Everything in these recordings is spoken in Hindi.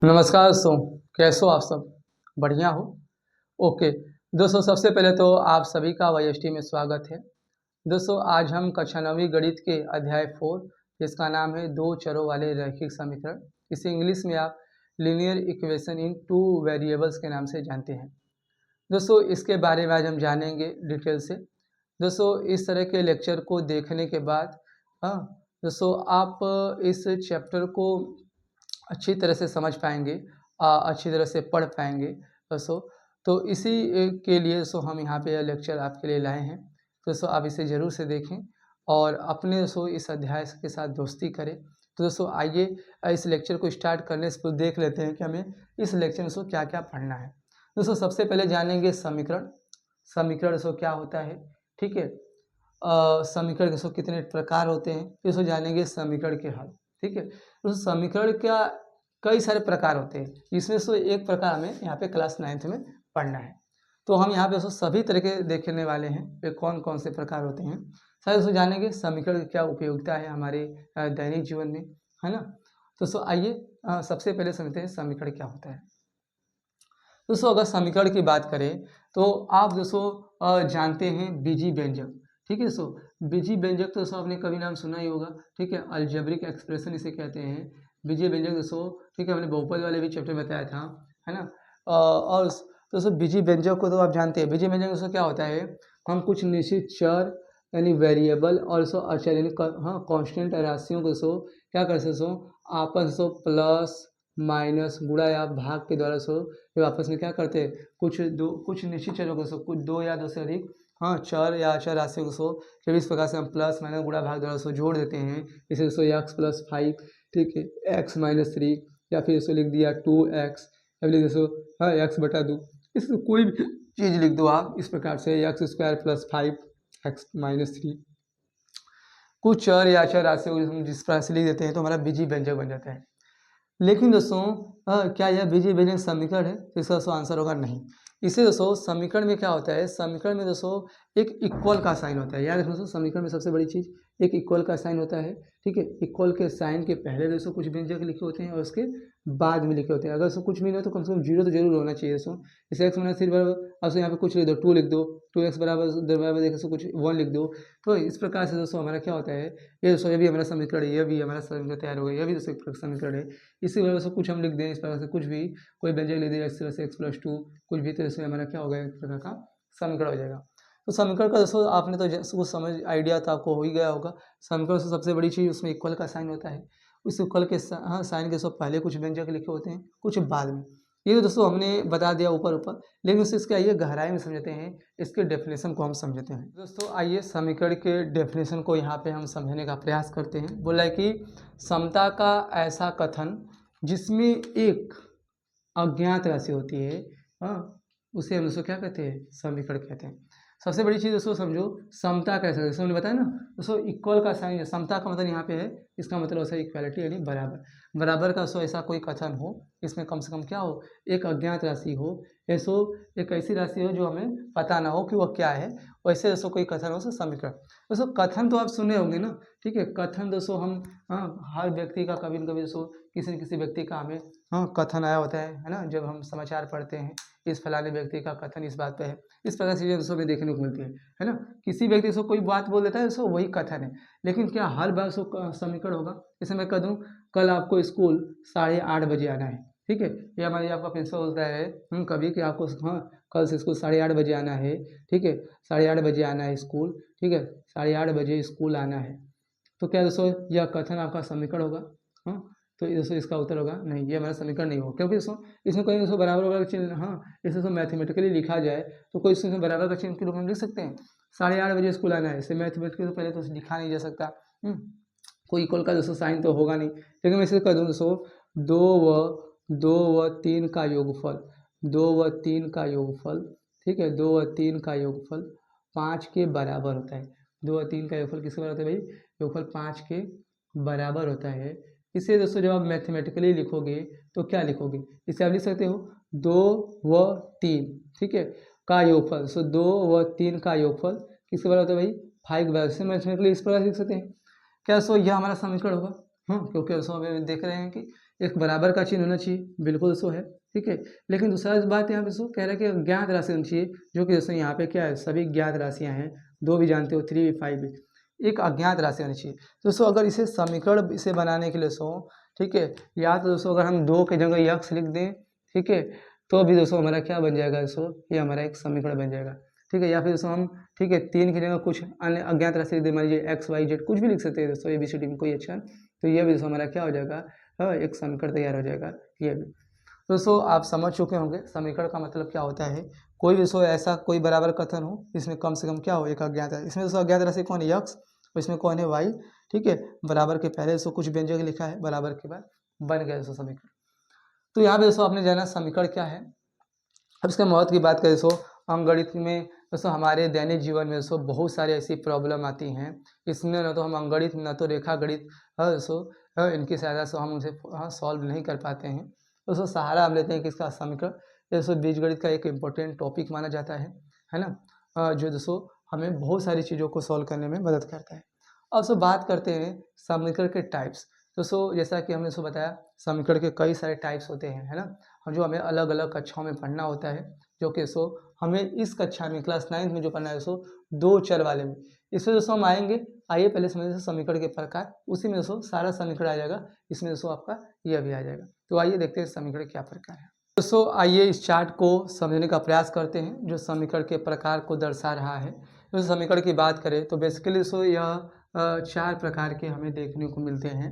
नमस्कार दोस्तों, कैसे हो आप सब? बढ़िया हो? ओके। दोस्तों सबसे पहले तो आप सभी का वाईएसटी में स्वागत है। दोस्तों आज हम कक्षा 9वीं गणित के अध्याय 4 जिसका नाम है दो चरों वाले रैखिक समीकरण, इसे इंग्लिश में आप linear equation in two variables के नाम से जानते हैं। दोस्तों इसके बारे में आज हम जानेंगे डिटेल से। दोस्तों इस तरह के लेक्चर को देखने के बाद हाँ दोस्तों आप इस चैप्टर को अच्छी तरह से समझ पाएंगे, अच्छी तरह से पढ़ पाएंगे दोस्तों। तो इसी के लिए दोस्तों हम यहाँ पे यह लेक्चर आपके लिए लाए हैं। तो दोस्तों आप इसे ज़रूर से देखें और अपने दोस्तों इस अध्याय के साथ दोस्ती करें। तो दोस्तों आइए इस लेक्चर को स्टार्ट करने से पहले देख लेते हैं कि हमें इस लेक्चर में दोस्तों क्या क्या पढ़ना है। दोस्तों सबसे पहले जानेंगे समीकरण। समीकरण दोस्तों क्या होता है, ठीक है। समीकरण दोस्तों कितने प्रकार होते हैं, दोस्तों जानेंगे समीकरण के हल, ठीक है। तो समीकरण का कई सारे प्रकार होते हैं, इसमें से एक प्रकार हमें यहाँ पे क्लास 9th में पढ़ना है। तो हम यहाँ पे दोस्तों सभी तरह के देखने वाले हैं वे कौन कौन से प्रकार होते हैं। सारे दोस्तों जानेंगे समीकरण की क्या उपयोगिता है हमारे दैनिक जीवन में, है ना। दोस्तों आइए सबसे पहले समझते हैं समीकरण क्या होता है। दोस्तों अगर समीकरण की बात करें तो आप दोस्तों जानते हैं बीजी व्यंजक, ठीक है। दोस्तों बीजी व्यंजक तो दोस्तों आपने कभी नाम सुना ही होगा, ठीक है। अलजेब्रिक एक्सप्रेशन इसे कहते हैं बीजी व्यंजक दोस्तों, ठीक है। हमने बहुपद वाले भी चैप्टर में बताया था, है ना। और दोस्तों बीजी व्यंजक को तो आप जानते हैं। बीजी व्यंजक दोस्तों क्या होता है, हम कुछ निश्चित चर यानी वेरिएबल और दोस्तों अचर यानी कांस्टेंट राशियों को दोस्तों क्या कर सकते दोस्तों आपस में प्लस माइनस गुणा या भाग के द्वारा जब आपस में क्या करते हैं कुछ निश्चित चरों को कुछ दो या दो से अधिक चर या अचर राशियों को जब इस प्रकार से हम प्लस माइनस गुणा भाग द्वारा जोड़ देते हैं, इसे दोस्तों x+5, ठीक है, x-3 या फिर इसको लिख दिया 2x या फिर दोस्तों x/2, इसको कोई भी चीज़ लिख दो आप इस प्रकार से x² + 5 x-3 कुछ चर या अचर राशियों को हम जिस प्रकार से लिख देते हैं तो हमारा बीजी व्यंजक बन जाता है। लेकिन दोस्तों क्या यह बीजी व्यंजक समीकरण है, तो इसका दोस्तों आंसर होगा नहीं। इसे दोस्तों समीकरण में क्या होता है, समीकरण में दोस्तों एक इक्वल का साइन होता है। याद रखना दोस्तों समीकरण में सबसे बड़ी चीज़ एक इक्वल का साइन होता है, ठीक है। इक्वल के साइन के पहले दोस्तों कुछ व्यंजक लिखे होते हैं और उसके बाद में लिखे होते हैं। अगर दोस्तों कुछ भी नहीं हो तो कम से कम जीरो तो जरूर होना चाहिए दोस्तों। जैसे x-3 बराबर अब यहाँ पे कुछ लिख दो 2 लिख दो, 2x बराबर देखो कुछ 1 लिख दो। तो इस प्रकार से दोस्तों हमारा क्या होता है, ये दोस्तों ये भी हमारा समीकरण है, ये भी हमारा समीकरण तैयार हो गया, यह भी दोस्तों एक समीकरण है। इसी वजह से कुछ हम लिख दें इस प्रकार से, कुछ भी कोई व्यंजक लिख दिया x+2 कुछ भी, तो इसमें हमारा क्या होगा एक प्रकार का समीकरण हो जाएगा। तो समीकरण का दोस्तों आपने तो कुछ समझ आइडिया तो आपको हो ही गया होगा। समीकरण से सबसे बड़ी चीज़ उसमें इक्वल का साइन होता है। उस इक्वल के साइन के सब पहले कुछ व्यंजक लिखे होते हैं कुछ बाद में। ये तो दोस्तों हमने बता दिया ऊपर ऊपर, लेकिन उससे इसके आइए गहराई में समझते हैं, इसके डेफिनेशन को हम समझते हैं। दोस्तों आइए समीकरण के डेफिनेशन को यहाँ पे हम समझने का प्रयास करते हैं। बोला है कि समता का ऐसा कथन जिसमें एक अज्ञात राशि होती है, उसे हम दोस्तों क्या कहते हैं, समीकरण कहते हैं। सबसे बड़ी चीज़ दोस्तों समझो समता कैसे, जैसे हमने बताया ना दोस्तों इक्वल का साइन है, समता का मतलब यहाँ पे है, इसका मतलब ऐसा इक्वालिटी यानी बराबर। बराबर का दोस्तों ऐसा कोई कथन हो इसमें कम से कम क्या हो, एक अज्ञात राशि हो, ऐसो एक ऐसी राशि हो जो हमें पता ना हो कि वह क्या है, वैसे दोस्तों कोई कथन हो तो समीकरण। दोस्तों कथन तो आप सुने होंगे ना, ठीक है। कथन दोस्तों हम हर व्यक्ति का कभी न कभी दोस्तों किसी न किसी व्यक्ति का हमें कथन आया होता है ना। जब हम समाचार पढ़ते हैं इस फलाने व्यक्ति का कथन इस बात पे है, इस प्रकार से दोस्तों में देखने को मिलती है ना। किसी व्यक्ति से कोई बात बोल देता है दोस्तों वही कथन है, लेकिन क्या हर बार उसको समीकरण होगा। जैसे मैं कह दूँ कल आपको स्कूल 8:30 बजे आना है, ठीक है। या हमारे आपका प्रिंसिपल बोलता है कभी कि आपको कल से स्कूल 8:30 बजे आना है, ठीक है। 8:30 बजे आना है स्कूल, ठीक है, 8:30 बजे स्कूल आना है। तो क्या दोस्तों यह कथन आपका समीकरण होगा? तो दोस्तों इसका उत्तर होगा नहीं, ये हमारा समीकरण नहीं होगा, क्योंकि दोस्तों इसमें कहीं दोस्तों बराबर का चिन्ह, इसे दोस्तों मैथमेटिकली लिखा जाए तो कोई इसमें बराबर का चिन्ह के रूप में लिख सकते हैं। 8:30 बजे स्कूल आना है, इसे मैथमेटिकली तो पहले तो लिखा नहीं जा सकता, कोई इक्वल का दोस्तों साइन तो होगा नहीं। लेकिन मैं इसे कर दूँ दोस्तों 2 व 3 का योगफल, 2 व 3 का योगफल, ठीक है, 2 व 3 का योगफल 5 के बराबर होता है। 2 व 3 का योगफल किसके बराबर होता है भाई, योगफल 5 के बराबर होता है। इसे दोस्तों जब आप मैथमेटिकली लिखोगे तो क्या लिखोगे, इसे आप लिख सकते हो 2 व 3, ठीक है, का योगफल। सो 2 व 3 का योगफल किसके बराबर होता है भाई, 5 के बराबर। इसे मैथमेटिकली इस प्रकार लिख सकते हैं। क्या सो यह हमारा समीकरण होगा, क्योंकि दोस्तों अभी देख रहे हैं कि एक बराबर का चिन्ह होना चाहिए, बिल्कुल दोस्तों है, ठीक है। लेकिन दूसरा बात यहाँ पे दोस्तों कह रहा है कि अज्ञात राशि होनी चाहिए, जो कि दोस्तों यहाँ पे क्या है, सभी ज्ञात राशियाँ हैं, 2 भी जानते हो, 3 भी, 5 भी, एक अज्ञात राशि होनी चाहिए। दोस्तों अगर इसे समीकरण इसे बनाने के लिए दोस्तों, ठीक है, या तो दोस्तों अगर हम 2 की जगह यक्स लिख दें, ठीक है, तो भी दोस्तों हमारा क्या बन जाएगा दोस्तों, ये हमारा एक समीकरण बन जाएगा, ठीक है। या फिर दोस्तों हम, ठीक है, 3 की जगह कुछ अन्य अज्ञात राशि लिख दें, मान लीजिए एक्स वाई जेड, कुछ भी लिख सकते हैं दोस्तों, ABCD में कोई अच्छा, तो ये भी दोस्तों हमारा क्या हो जाएगा, एक समीकरण तैयार हो जाएगा। ये भी दोस्तों आप समझ चुके होंगे समीकरण का मतलब क्या होता है। कोई भी दोस्तों ऐसा कोई बराबर कथन हो, इसमें कम से कम क्या हो, एक अज्ञात है। इसमें दोस्तों अज्ञात राशि कौन है, यक्स, और इसमें कौन है, वाई, ठीक है। बराबर के पहले दोस्तों कुछ व्यंजक लिखा है, बराबर के बाद बन गया दोस्तों समीकरण। तो यहाँ पे दोस्तों आपने जाना समीकरण क्या है। अब इसके महत्व की बात करें दोस्तों, अंकगणित में दोस्तों हमारे दैनिक जीवन में दोस्तों बहुत सारी ऐसी प्रॉब्लम आती हैं। इसमें न तो हम अंकगणित न तो रेखा गणित दोस्तों इनकी सहायता से हम उसे सॉल्व नहीं कर पाते हैं। दोस्तों सहारा हम लेते हैं किसका, समीकरण। दोस्तों बीजगणित का एक इम्पोर्टेंट टॉपिक माना जाता है ना, जो दोस्तों हमें बहुत सारी चीज़ों को सॉल्व करने में मदद करता है। अब दोस्तों बात करते हैं समीकरण के टाइप्स। दोस्तों जैसा कि हमने दोस्तों बताया, समीकरण के कई सारे टाइप्स होते हैं, है ना, और जो हमें अलग अलग कक्षाओं में पढ़ना होता है, जो कि सो हमें इस कक्षा में क्लास 9th में जो पढ़ना है सो 2 चर वाले में, इसमें दोस्तों हम आएंगे। आइए पहले समझते हैं समीकरण के प्रकार, उसी में दोस्तों सारा समीकरण आ जाएगा, इसमें दोस्तों आपका यह भी आ जाएगा। तो आइए देखते हैं समीकरण क्या प्रकार है। दोस्तों आइए इस चार्ट को समझने का प्रयास करते हैं, जो समीकरण के प्रकार को दर्शा रहा है। तो समीकरण की बात करें तो बेसिकली दोस्तों यह 4 प्रकार के हमें देखने को मिलते हैं।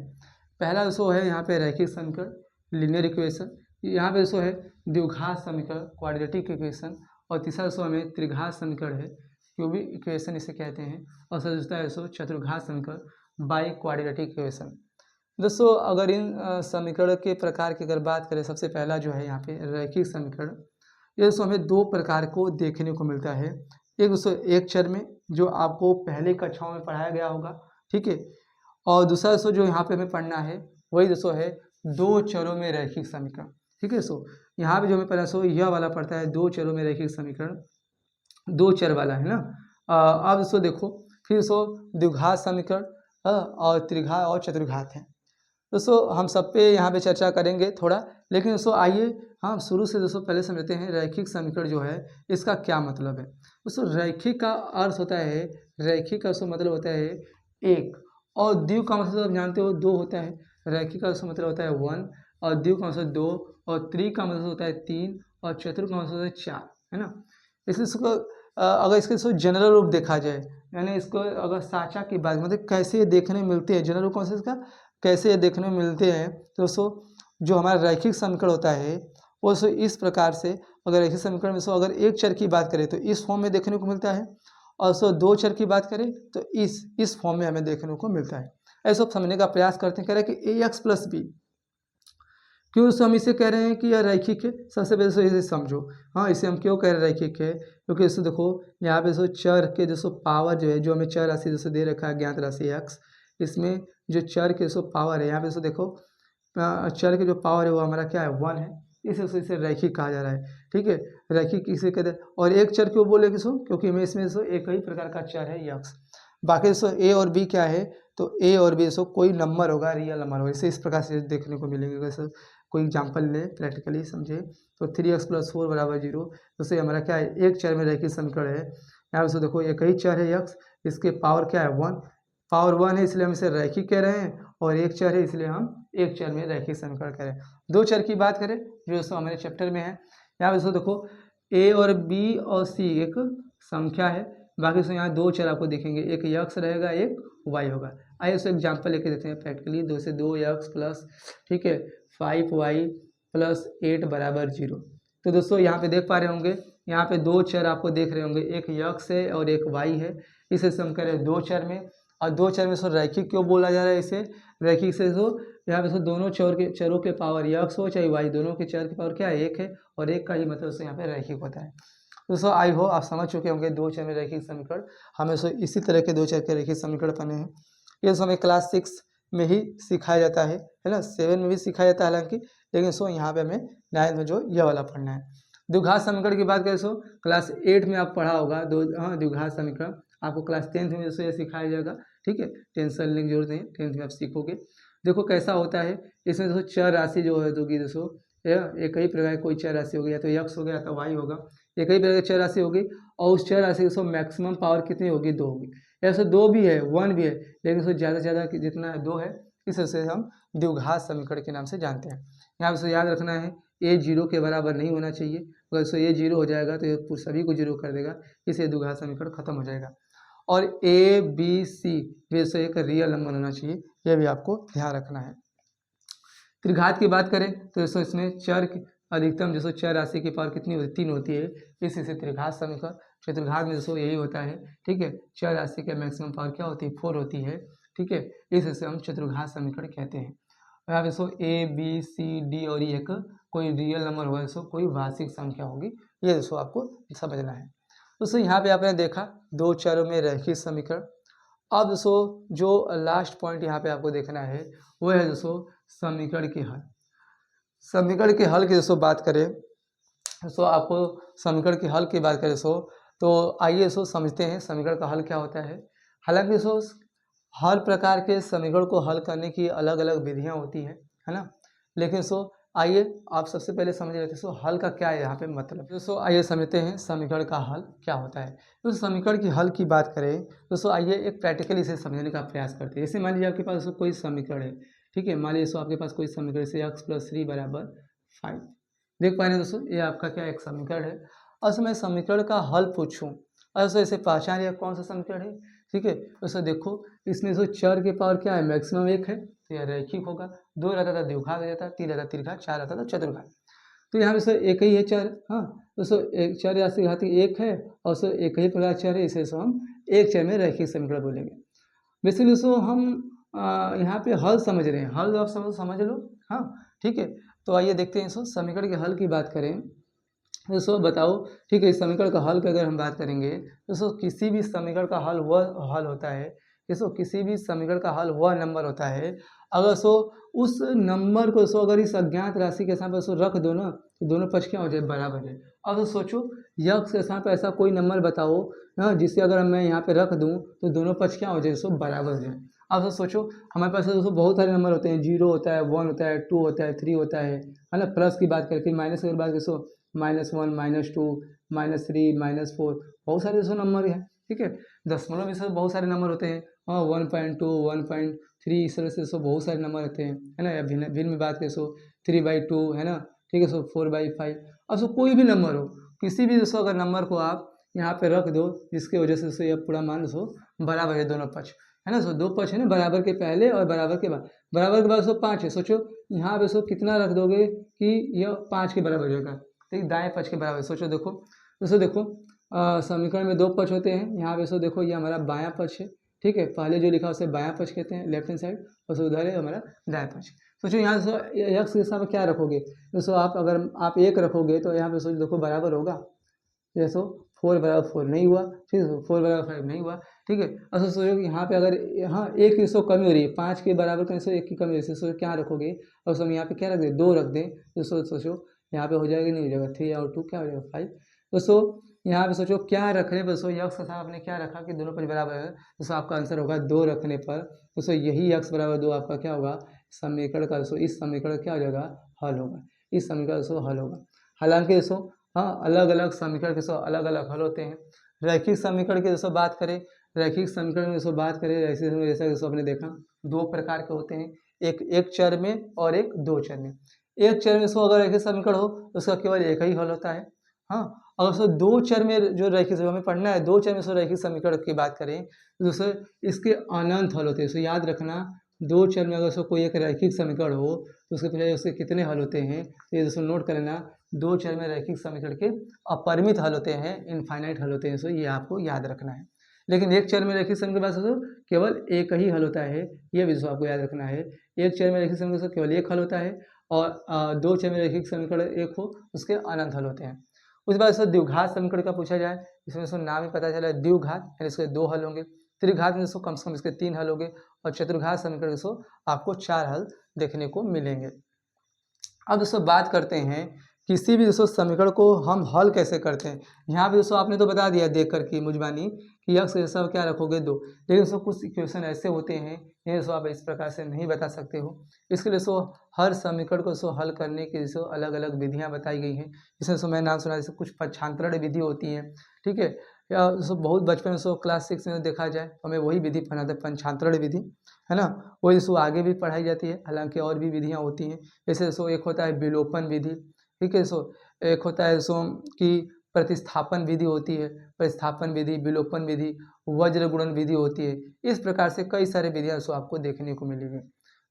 पहला दोस्तों है यहाँ पे रैखिक समीकरण, लीनियर इक्वेशन। यहाँ पे दोस्तों है द्विघात समीकरण, क्वाड्रेटिक इक्वेशन। और तीसरा दोस्तों हमें त्रिघात समीकरण है, क्यूबिक इक्वेशन इसे कहते हैं। और दूसरा है दोस्तों चतुर्घात समीकरण, बाई क्वाड्रेटिक इक्वेशन। दोस्तों अगर इन समीकरण के प्रकार की अगर बात करें, सबसे पहला जो है यहाँ पे रैखिक समीकरण, ये दोस्तों हमें 2 प्रकार को देखने को मिलता है। एक दोस्तों एक चर में, जो आपको पहले कक्षाओं में पढ़ाया गया होगा, ठीक है। और दूसरा दोस्तों जो यहाँ पे हमें पढ़ना है, वही दोस्तों है 2 चरों में रैखिक समीकरण, ठीक है। सो यहाँ पे जो हमें पढ़ना सो यह वाला पड़ता है 2 चरों में रैखिक समीकरण, 2 चर वाला है ना। अब दोस्तों देखो, फिर दोस्तों द्विघात समीकरण और त्रिघात और चतुर्घात है। दोस्तों हम सब पे यहाँ पे चर्चा करेंगे थोड़ा, लेकिन दोस्तों आइए हम शुरू से दोस्तों पहले समझते हैं रैखिक समीकरण जो है इसका क्या मतलब है। दोस्तों रैखिक का अर्थ होता है, रैखिक का मतलब होता है एक, और द्वि का मतलब आप जानते हो 2 होता है। रैखिक का मतलब होता है 1, और द्वि का मतलब 2, और त्रि का मतलब होता है 3, और चतुर का मतलब होता है 4, है ना। इसको अगर इसके जनरल रूप देखा जाए, यानी इसको अगर साचा की बात मतलब कैसे ये देखने मिलते हैं, जनरल रूप कौन सा इसका, कैसे ये देखने में मिलते हैं, तो दोस्तों जो हमारा रैखिक समीकरण होता है वो इस प्रकार से, अगर रैखिक समीकरण में अगर एक चर की बात करें तो इस फॉर्म में देखने को मिलता है, और 2 चर की बात करें तो इस फॉर्म में हमें देखने को मिलता है। ऐसा समझने का प्रयास करते हैं, कह रहे हैं कि ax प्लस बी, क्यों दोस्तों हम इसे कह रहे हैं कि यह रैखिक है। सबसे पहले तो इसे समझो, हाँ इसे हम क्यों कह रहे हैं रैखिक है, क्योंकि दोस्तों देखो यहाँ पे दोस्तों चर के दोस्तों पावर जो है, जो हमें चर राशि दोस्तों दे रखा है ज्ञात राशि x, इसमें जो चर के दोस्तों पावर है, यहाँ पे दोस्तों देखो चर के जो पावर है वो हमारा क्या है, 1 है। इसे रैखिक कहा जा रहा है, ठीक है। रैखिक इसे कहते हैं। और एक चर क्यों बोले किसको, क्योंकि हमें इसमें दोस्तों एक ही प्रकार का चर है यक्स। बाकी दोस्तों ए और बी क्या है, तो ए और बी दोस्तों कोई नंबर होगा, रियल नंबर होगा। इसे इस प्रकार से देखने को मिलेंगे। जैसे कोई एग्जाम्पल ले, प्रैक्टिकली समझे, तो 3x + 4 = 0। तो हमारा क्या है, एक चर में रैखिक समीकरण है। यहाँ पे देखो एक ही चर है यक्स, इसके पावर क्या है 1, पावर 1 है इसलिए हम इसे रैखिक कह रहे हैं, और एक चर है इसलिए हम एक चर में रैखिक समीकरण कह रहे हैं। 2 चर की बात करें जो दोस्तों हमारे चैप्टर में है, यहाँ पे दोस्तों देखो a और b और c एक संख्या है। बाकी दोस्तों यहाँ 2 चर आपको दिखेंगे, एक यक्स रहेगा, एक y होगा। आइए उसको एग्जाम्पल लेके देते हैं प्रैक्टिकली। 2 से 2 यक्स प्लस, ठीक है, 5y + 8 = 0। तो दोस्तों यहाँ पे देख पा रहे होंगे, यहाँ पे 2 चर आपको देख रहे होंगे, एक यक्स है और एक y है। इसे हम कह रहे हैं 2 चर में, और 2 चर में सो रैखिक क्यों बोला जा रहा है इसे, रैखिक से तो यहाँ पे दोनों चरों के पावर यक्स हो चाहे y, दोनों के चर की पावर क्या है, 1 है, और 1 का ही मतलब से यहाँ पे रैखिक होता है। दोस्तों आई हो आप समझ चुके होंगे 2 चर में रैखिक समीकरण। हमें इसी तरह के 2 चर के रैखिक समीकरण बने हैं। ये हमें क्लास 6 में ही सिखाया जाता है ना, 7 में भी सिखाया जाता है हालांकि, लेकिन सो यहाँ पे हमें 9th में जो यह वाला पढ़ना है। द्विघात समीकरण की बात करें सो क्लास 8 में आप पढ़ा होगा द्विघात समीकरण, आपको क्लास 10th में दोस्तों ये सिखाया जाएगा, ठीक है। टेंशन लेने की जरूरत नहीं है, 10th में आप सीखोगे। देखो कैसा होता है, इसमें दोस्तों चर राशि जो है होगी दोस्तों, एक ही प्रकार की कोई चर राशि होगी, या तो यक्स हो गया या तो वाई होगा, एक ही प्रकार की चर राशि होगी। और उस चर राशि की दोस्तों मैक्सिमम पावर कितनी होगी, 2 होगी। ऐसे 2 भी है, 1 भी है, लेकिन उसको ज़्यादा से ज़्यादा जितना 2 है, इस वजह से हम द्विघात समीकरण के नाम से जानते हैं। यहाँ पे याद रखना है, ए 0 के बराबर नहीं होना चाहिए। अगर इसको ए 0 हो जाएगा तो ये सभी को 0 कर देगा, इससे द्विघात समीकरण खत्म हो जाएगा। और ए बी सी वैसे एक रियल नंबर होना चाहिए, यह भी आपको ध्यान रखना है। त्रिघात की बात करें तो दोस्तों इसमें चर अधिकतम दोस्तों चर राशि की पावर कितनी होती है, 3 होती है, इसी से त्रिघात समीकरण। चतुर्घात में दोस्तों यही होता है, ठीक है, चर राशि का मैक्सिमम पावर क्या होती है, 4 होती है, ठीक है, इसे हम चतुर्घात समीकरण कहते हैं। यहाँ पे दोस्तों ए बी सी डी और ये एक कोई रियल नंबर होगा दोस्तों, कोई वार्षिक संख्या होगी, ये दोस्तों आपको समझना है। दोस्तों यहाँ पे आपने देखा 2 चरों में रैखिक समीकरण। अब दोस्तों जो लास्ट पॉइंट यहाँ पे आपको देखना है वो है दोस्तों समीकरण के हल। समीकरण के हल की दोस्तों बात करें, दोस्तों आपको समीकरण के हल की बात करें दोस्तों, तो आइए दोस्तों समझते हैं समीकरण का हल क्या होता है। हालांकि दोस्तों हर प्रकार के समीकरण को हल करने की अलग अलग विधियाँ होती हैं, है ना, लेकिन दोस्तों आइए आप सबसे पहले समझ लेते हैं हल का क्या है यहाँ पे मतलब। दोस्तों आइए समझते हैं समीकरण का हल क्या होता है। तो समीकरण की हल की बात करें दोस्तों, आइए एक प्रैक्टिकली इसे समझने का प्रयास करते हैं। जैसे मान लीजिए आपके पास दोस्तों कोई समीकरण है, ठीक है, मान लीजिए आपके पास कोई समीकरण से x + 3 = 5, देख पा रहे हैं दोस्तों, ये आपका क्या एक समीकरण है। और मैं समीकरण का हल पूछूँ और इसे पहचान लिया कौन सा समीकरण है, ठीक है, तो देखो इसमें जो चर के पावर क्या है, मैक्सिमम 1 है, तो यह रैखिक होगा। 2 रहता था द्विघात हो जाता, 3 रहता त्रिघात, 4 रहता था चतुर्घात। तो यहाँ पे सर एक ही है चर, हाँ, तो सर एक चर राशि घाती 1 है और सर एक ही प्रकार चर है, इसे सो हम एक चर में रैखिक समीकरण बोलेंगे। बेसिकली सो हम यहाँ पे हल समझ रहे हैं, हल आप समझ लो, हाँ, ठीक है। तो आइए देखते हैं सो समीकरण के हल की बात करें। दोस्तों बताओ, ठीक है, इस समीकरण का हल की अगर हम बात करेंगे दोस्तों, किसी भी समीकरण का हल वह हल होता है, दोस्तों किसी भी समीकरण का हल वह नंबर होता है अगर सो उस नंबर को सो अगर इस अज्ञात राशि के साथ सो रख दो ना, तो दोनों पक्ष क्या हो जाए, बराबर है। अब तो सोचो यक्स के साथ ऐसा कोई नंबर बताओ ना जिससे अगर मैं यहाँ पे रख दूँ तो दोनों पक्ष क्या हो जाए, सो बराबर हो जाए। अब तो सोचो हमारे पास दोस्तों बहुत सारे नंबर होते हैं, 0 होता है, 1 होता है, 2 होता है, 3 होता है ना। प्लस की बात करें, फिर माइनस की बात करें सो -1 -2 -3 -4 बहुत सारे दोस्तों नंबर है, ठीक है। दशमलव में से बहुत सारे नंबर होते हैं, हाँ, 1.2 1.3 इस तरह से सो बहुत सारे नंबर रहते हैं, है ना। या भिन्न भिन्न में बात करें सो 3/2 है ना, ठीक है, सो 4/5। अब सो कोई भी नंबर हो, किसी भी दोस्तों अगर नंबर को आप यहाँ पे रख दो जिसकी वजह से सो यह पूरा मान सो बराबर है दोनों पक्ष, है ना। सो 2 पक्ष है ना, बराबर के पहले और बराबर के बाद। बराबर के बाद सो 5 है, सोचो यहाँ पे सो कितना रख दोगे कि यह 5 के बराबर हो जाएगा, ठीक, दाएँ पक्ष के बराबर। सोचो देखो दोस्तों, देखो समीकरण में 2 पक्ष होते हैं, यहाँ पे सो देखो ये हमारा बायां पक्ष है, ठीक है, पहले जो लिखा उसे बायां पक्ष कहते हैं, लेफ्ट हैंड साइड, और सो उधर है हमारा दायां पक्ष। सोचो यहाँ सो यक्स के साथ क्या रखोगे, दोस्तों आप अगर आप 1 रखोगे तो यहाँ पे सोचो देखो बराबर होगा, जैसो 4 = 4 नहीं हुआ, ठीक है, 4 = 5 नहीं हुआ, ठीक है। अब सोचो कि यहाँ पे अगर यहाँ 1 की सो कमी हो रही है, 5 के बराबर कहीं सो 1 की कमी हो रही है, सो क्या रखोगे, और सो हम यहाँ पे क्या रख दें, 2 रख दें, तो सोचो यहाँ पे हो जाएगा, नहीं हो जाएगा, 3 और 2 क्या हो जाएगा, 5। दोस्तों यहाँ पे सोचो क्या रखने पर, दोस्तों यक्स के साथ आपने क्या रखा कि दोनों पक्ष बराबर है, दोस्तों आपका आंसर होगा 2 रखने पर, दोस्तों यही x = 2 आपका क्या होगा, समीकरण का दोस्तों इस समीकरण क्या हो जाएगा, हल होगा, इस समीकरण दोस्तों हल होगा। हालांकि दोस्तों हाँ, अलग अलग समीकरण के अलग अलग हल होते हैं। रैखिक समीकरण की दोस्तों बात करें, रैखिक समीकरण की दोस्तों बात करें, जैसा दोस्तों आपने देखा 2 प्रकार के होते हैं, एक चर में और एक 2 चर में। एक चर में दोस्तों अगर रैखिक समीकरण हो तो उसका केवल एक ही हल होता है, हाँ। और दोस्तों 2 चर में जो रैखिक हमें पढ़ना है, 2 चर में रैखिक समीकरण की बात करें तो दोस्तों इसके अनंत हल होते हैं। तो याद रखना 2 चर में अगर कोई एक रैखिक समीकरण हो तो उसके पीछे उसके कितने हल होते हैं, तो ये दोस्तों नोट कर लेना, 2 चर में रैखिक समीकरण के अपरिमित हल होते हैं, इनफाइनाइट हल होते हैं, सो ये आपको याद रखना है। लेकिन एक चर में रैखिक समीकरण के पास केवल एक ही हल होता है, ये भी दोस्तों आपको याद रखना है। एक चर में रैखिक समीकरण से केवल एक हल होता है, और 2 चर में रैखिक समीकरण एक हो उसके अनंत हल होते हैं। उसके बाद दोस्तों द्विघात समीकरण का पूछा जाए, इसमें दोस्तों नाम ही पता चला द्विघात, यानी इसके 2 हल होंगे। त्रिघात में दोस्तों कम से कम इसके 3 हल होंगे, और चतुर्घात समीकरण दोस्तों आपको 4 हल देखने को मिलेंगे। अब दोस्तों बात करते हैं किसी भी दोस्तों समीकरण को हम हल कैसे करते हैं। यहाँ पे दोस्तों आपने तो बता दिया देख कर की मुझबानी कि यक्स के जैसा क्या रखोगे 2, लेकिन दोस्तों कुछ इक्वेशन ऐसे होते हैं ये दोस्तों आप इस प्रकार से नहीं बता सकते हो। इसके लिए दोस्तों हर समीकरण को दोस्तों हल करने की दोस्तों अलग अलग विधियाँ बताई गई हैं। इसमें दोस्तों मैं नाम सुना जैसे कुछ पक्षांतरण विधि होती है, ठीक है, या दोस्तों बहुत बचपन में क्लास 6 में देखा जाए तो हमें वही विधि पढ़ाते हैं पंचांतरण विधि, है ना। वही दोस्तों आगे भी पढ़ाई जाती है, हालांकि और भी विधियाँ होती हैं। जैसे दोस्तों एक होता है विलोपन विधि, ठीक है। एक होता है सो कि प्रतिस्थापन विधि होती है, प्रतिस्थापन विधि, विलोपन विधि, वज्र गुणन विधि होती है। इस प्रकार से कई सारे विधियाँ सो आपको देखने को मिलेंगी।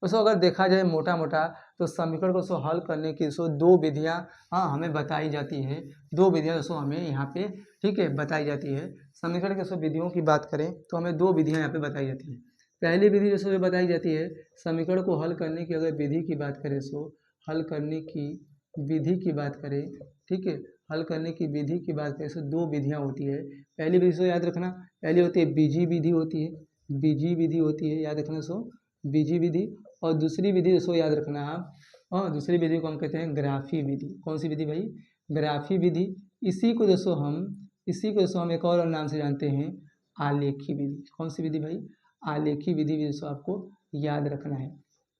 सो अगर देखा जाए मोटा मोटा तो समीकरण को सो हल करने की सो 2 विधियाँ हमें बताई जाती है। 2 विधियाँ सो हमें यहाँ पे, ठीक है, बताई जाती है। समीकरण के सो विधियों की बात करें तो हमें 2 विधियाँ यहाँ पे बताई जाती है। पहली विधि जो बताई जाती है समीकरण को हल करने की, अगर विधि की बात करें सो हल करने की विधि की बात करें, ठीक है, हल करने की विधि की बात करें तो 2 विधियाँ होती है। पहली विधि सो याद रखना, पहली होती है बीजी विधि होती है, बीजी विधि होती है, याद रखना सो बीजी विधि। और दूसरी विधि सो याद रखना आप, और दूसरी विधि को हम कहते हैं ग्राफी विधि। कौन सी विधि भाई? ग्राफी विधि। इसी को दोस्तों हम एक और नाम से जानते हैं आलेखी विधि। कौन सी विधि भाई? आलेखी विधि भी दोस्तों आपको याद रखना है।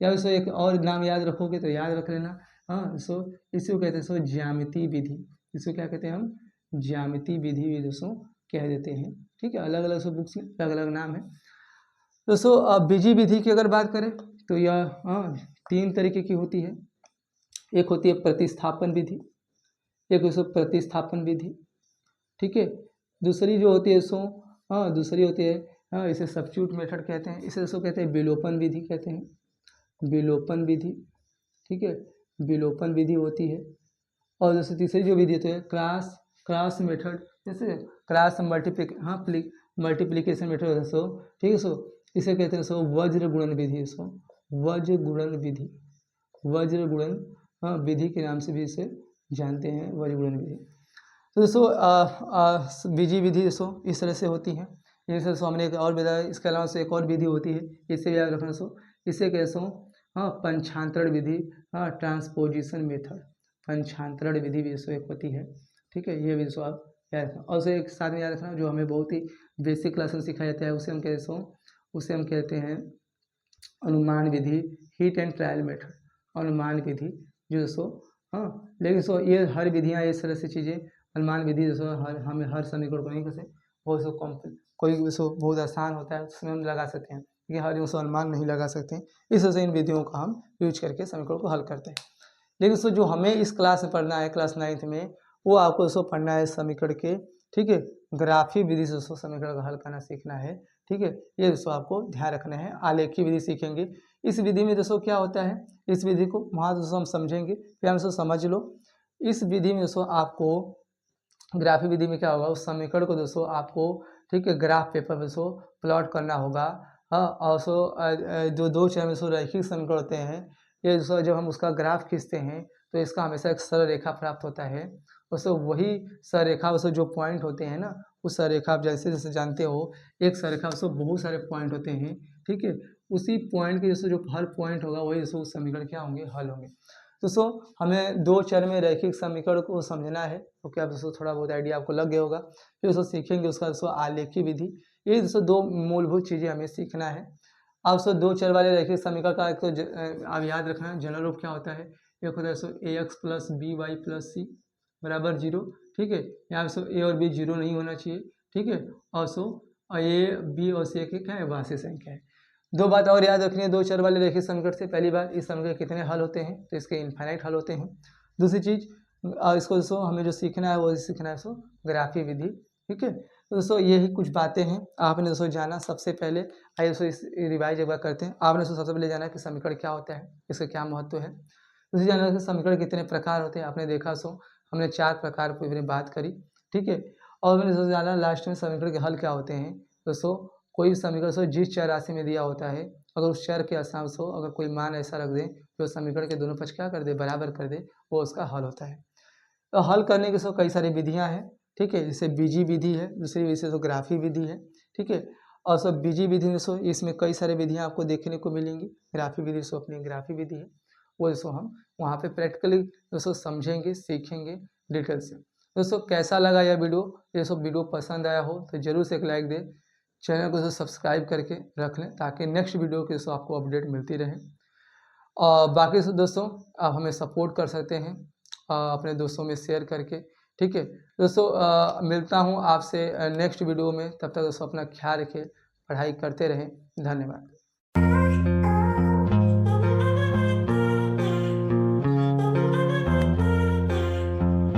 या दोस्तों एक और नाम याद रखोगे तो याद रख लेना, सो इसी को कहते हैं सो ज्यामिति विधि। इसको क्या कहते हैं हम? ज्यामिति विधि भी दोस्तों कह देते हैं, ठीक है। अलग अलग सो बुक्स में अलग अलग नाम है दोस्तों। बीजी विधि की अगर बात करें तो यह 3 तरीके की होती है। एक होती है प्रतिस्थापन विधि, एक दोस्तों प्रतिस्थापन विधि, ठीक है। दूसरी जो होती है सो दूसरी होती है इसे सब्स्टिट्यूट मेथड कहते हैं। इसे दोस्तों कहते हैं विलोपन विधि कहते हैं, विलोपन विधि, ठीक है, विलोपन विधि होती है। और जैसे तीसरी जो विधि होती है क्रॉस मेथड, जैसे क्रॉस मल्टीप्लिकेशन मेथड होता है सो, ठीक है। सो इसे कहते हैं सो वज्र गुणन विधि, सो वज्र गुणन विधि, वज्र गुणन विधि के नाम से भी इसे जानते हैं, वज्र गुणन विधि। तो दोस्तों बीजी विधि दोस्तों इस तरह से होती है। जैसे सो हमने एक और बताया, इसके अलावा से एक और विधि होती है, इसे याद रखना। सो इसे कैसे पंचांतरण विधि, ट्रांसपोजिशन मेथड, पंचांतरण विधि भी इसको एक होती है, ठीक है। ये भी दोस्तों आप याद रखना। और उसे एक साथ में याद रखना जो हमें बहुत ही बेसिक क्लास में सिखाया जाता है, उसे हम कहते हैं अनुमान विधि, हीट एंड ट्रायल मेथड, अनुमान विधि जो दोस्तों लेकिन सो ये हर विधियाँ इस तरह से चीज़ें, अनुमान विधि दोस्तों हमें हर समीकरण को नहीं कैसे बहुत सो कोई बहुत आसान होता है उसमें हम लगा सकते हैं, लेकिन हर दोस्तों अनुमान नहीं लगा सकते हैं। इस वजह से इन विधियों का हम यूज करके समीकरण को हल करते हैं। लेकिन दोस्तों जो हमें इस क्लास में पढ़ना है, क्लास 9th में, वो आपको दोस्तों पढ़ना है समीकरण के, ठीक है, ग्राफी विधि से दोस्तों समीकरण का हल करना सीखना है, ठीक है। ये दोस्तों आपको ध्यान रखना है। आलेखी विधि सीखेंगे। इस विधि में दोस्तों क्या होता है, इस विधि को वहाँ दोस्तों हम समझेंगे, फिर हम दोस्तों समझ लो। इस विधि में दोस्तों आपको ग्राफी विधि में क्या होगा, उस समीकरण को दोस्तों आपको, ठीक है, ग्राफ पेपर में दोस्तों प्लॉट करना होगा। और जो 2 चरण में रैखिक समीकरण होते हैं, ये दोस्तों जब हम उसका ग्राफ खींचते हैं तो इसका हमेशा एक सरल रेखा प्राप्त होता है। दोस्तों वही सररेखा दोस्तों जो पॉइंट होते हैं ना, उस सररेखा आप जैसे जैसे जानते हो, एक सररेखा दोस्तों बहुत सारे पॉइंट होते हैं, ठीक है। उसी पॉइंट के दोस्तों जो हर पॉइंट होगा वही दोस्तों उस समीकरण क्या होंगे, हल होंगे। दोस्तों हमें 2 चरण में रैखिक समीकरण को समझना है, तो क्या दोस्तों थोड़ा बहुत आइडिया आपको लग गया होगा। फिर दोस्तों सीखेंगे उसका दोस्तों आलेखी विधि। ये दोस्तों 2 मूलभूत चीज़ें हमें सीखना है। अब दोस्तों 2 चर वाले रैखिक समीकरण का एक तो आप याद रखना जनरल रूप क्या होता है। एक होता है दोस्तों ax plus B Y plus C बराबर 0, ठीक है। यहाँ दोस्तों a और b 0 नहीं होना चाहिए, ठीक है। और सो a b और c क्या है, वास्तविक संख्या है। 2 बात और याद रखनी है 2 चर वाले रैखिक समीकरण से। पहली बात, इस समीकरण कितने हल होते हैं, तो इसके इनफाइनाइट हल होते हैं। दूसरी चीज़ इसको दोस्तों हमें जो सीखना है वो सीखना है सो ग्राफी विधि, ठीक है। तो दोस्तों यही कुछ बातें हैं आपने दोस्तों जाना। सबसे पहले आइए दोस्तों इस रिवाइज एक बार करते हैं। आपने दोस्तों सबसे पहले जाना कि समीकरण क्या होता है, इसका क्या महत्व है। दूसरी जाना कि समीकरण कितने प्रकार होते हैं, आपने देखा सो हमने 4 प्रकार की बात करी, ठीक है। और मैंने दोस्तों जाना लास्ट में समीकरण के हल क्या होते हैं। दोस्तों कोई समीकरण सो जिस चर राशि में दिया होता है, अगर उस चर के स्थान सो अगर कोई मान ऐसा रख दे जो समीकरण के दोनों पक्ष क्या कर दे, बराबर कर दे, वो उसका हल होता है। तो हल करने की सो कई सारी विधियाँ हैं, ठीक है। जैसे बीजी विधि है, दूसरी विधि से तो ग्राफी विधि है, ठीक है। और सब बीजी विधि में सो इसमें कई सारे विधियाँ आपको देखने को मिलेंगी। ग्राफी विधि सो अपनी ग्राफी विधि है। वो दोस्तों हम वहाँ पे प्रैक्टिकली दोस्तों समझेंगे, सीखेंगे डिटेल से। दोस्तों कैसा लगा यह वीडियो? ये सब वीडियो पसंद आया हो तो ज़रूर से एक लाइक दें, चैनल को सब्सक्राइब करके रख लें ताकि नेक्स्ट वीडियो की दोस्तों आपको अपडेट मिलती रहे। और बाकी से दोस्तों आप हमें सपोर्ट कर सकते हैं अपने दोस्तों में शेयर करके, ठीक है दोस्तों। मिलता हूँ आपसे नेक्स्ट वीडियो में, तब तक दोस्तों अपना ख्याल रखिए, पढ़ाई करते रहें। धन्यवाद।